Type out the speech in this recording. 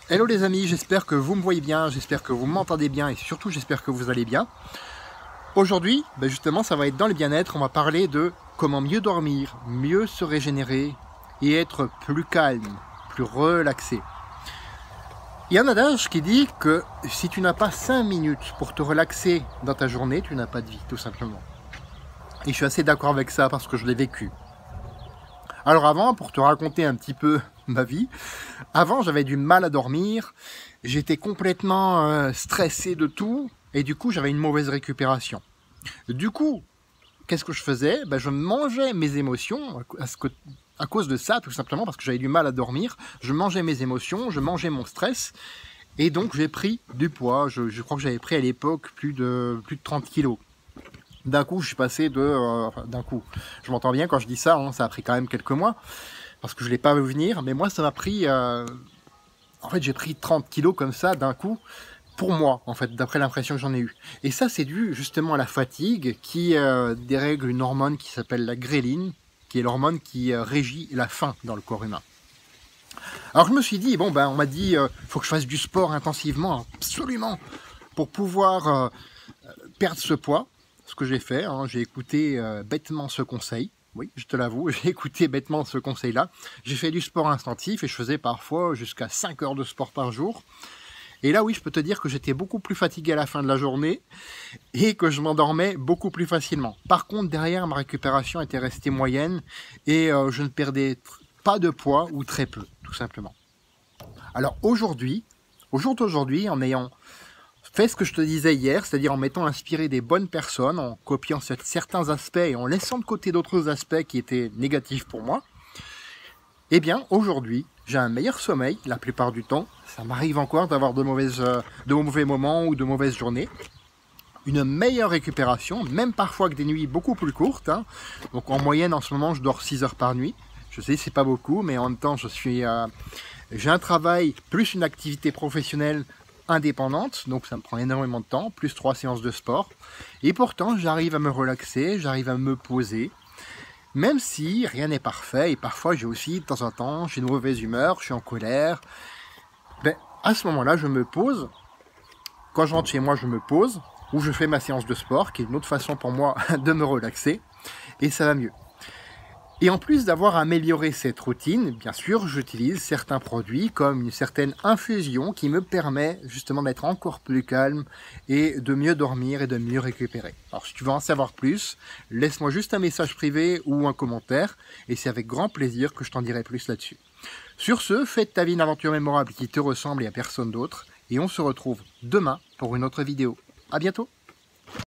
Hello les amis, j'espère que vous me voyez bien, j'espère que vous m'entendez bien et surtout j'espère que vous allez bien. Aujourd'hui, justement ça va être dans le bien-être, on va parler de comment mieux dormir, mieux se régénérer et être plus calme, plus relaxé. Il y a un adage qui dit que si tu n'as pas 5 minutes pour te relaxer dans ta journée, tu n'as pas de vie, tout simplement. Et je suis assez d'accord avec ça parce que je l'ai vécu. Alors avant, pour te raconter un petit peu ma vie, avant j'avais du mal à dormir, j'étais complètement stressé de tout et du coup j'avais une mauvaise récupération. Du coup, qu'est-ce que je faisais? Je mangeais mes émotions à cause de ça, tout simplement parce que j'avais du mal à dormir. Je mangeais mes émotions, je mangeais mon stress et donc j'ai pris du poids. Je crois que j'avais pris à l'époque plus de 30 kilos. D'un coup, je suis passé d'un coup, je m'entends bien quand je dis ça, hein, ça a pris quand même quelques mois, parce que je ne l'ai pas vu venir, mais moi, ça m'a pris... en fait, j'ai pris 30 kilos comme ça, d'un coup, pour moi, en fait, d'après l'impression que j'en ai eue. Et ça, c'est dû justement à la fatigue, qui dérègle une hormone qui s'appelle la gréline, qui est l'hormone qui régit la faim dans le corps humain. Alors, je me suis dit, bon, on m'a dit, faut que je fasse du sport intensivement, absolument, pour pouvoir perdre ce poids. Ce que j'ai fait, hein, j'ai écouté bêtement ce conseil. Oui, je te l'avoue, j'ai écouté bêtement ce conseil-là. J'ai fait du sport instinctif et je faisais parfois jusqu'à 5 heures de sport par jour. Et là, oui, je peux te dire que j'étais beaucoup plus fatigué à la fin de la journée et que je m'endormais beaucoup plus facilement. Par contre, derrière, ma récupération était restée moyenne et je ne perdais pas de poids ou très peu, tout simplement. Alors aujourd'hui, au jour d'aujourd'hui, en ayant fais ce que je te disais hier, c'est-à-dire en m'étant inspiré des bonnes personnes, en copiant certains aspects et en laissant de côté d'autres aspects qui étaient négatifs pour moi, eh bien aujourd'hui, j'ai un meilleur sommeil la plupart du temps. Ça m'arrive encore d'avoir de mauvais moments ou de mauvaises journées. Une meilleure récupération, même parfois que des nuits beaucoup plus courtes. Hein. Donc en moyenne, en ce moment, je dors 6 heures par nuit. Je sais, c'est pas beaucoup, mais en même temps, j'ai un travail plus une activité professionnelle indépendante, donc ça me prend énormément de temps, plus 3 séances de sport. Et pourtant, j'arrive à me relaxer, j'arrive à me poser, même si rien n'est parfait. Et parfois, j'ai aussi, de temps en temps, j'ai une mauvaise humeur, je suis en colère. À ce moment-là, je me pose. Quand je rentre chez moi, je me pose, ou je fais ma séance de sport, qui est une autre façon pour moi de me relaxer, et ça va mieux. Et en plus d'avoir amélioré cette routine, bien sûr, j'utilise certains produits comme une certaine infusion qui me permet justement d'être encore plus calme et de mieux dormir et de mieux récupérer. Alors si tu veux en savoir plus, laisse-moi juste un message privé ou un commentaire et c'est avec grand plaisir que je t'en dirai plus là-dessus. Sur ce, fais de ta vie une aventure mémorable qui te ressemble et à personne d'autre et on se retrouve demain pour une autre vidéo. À bientôt!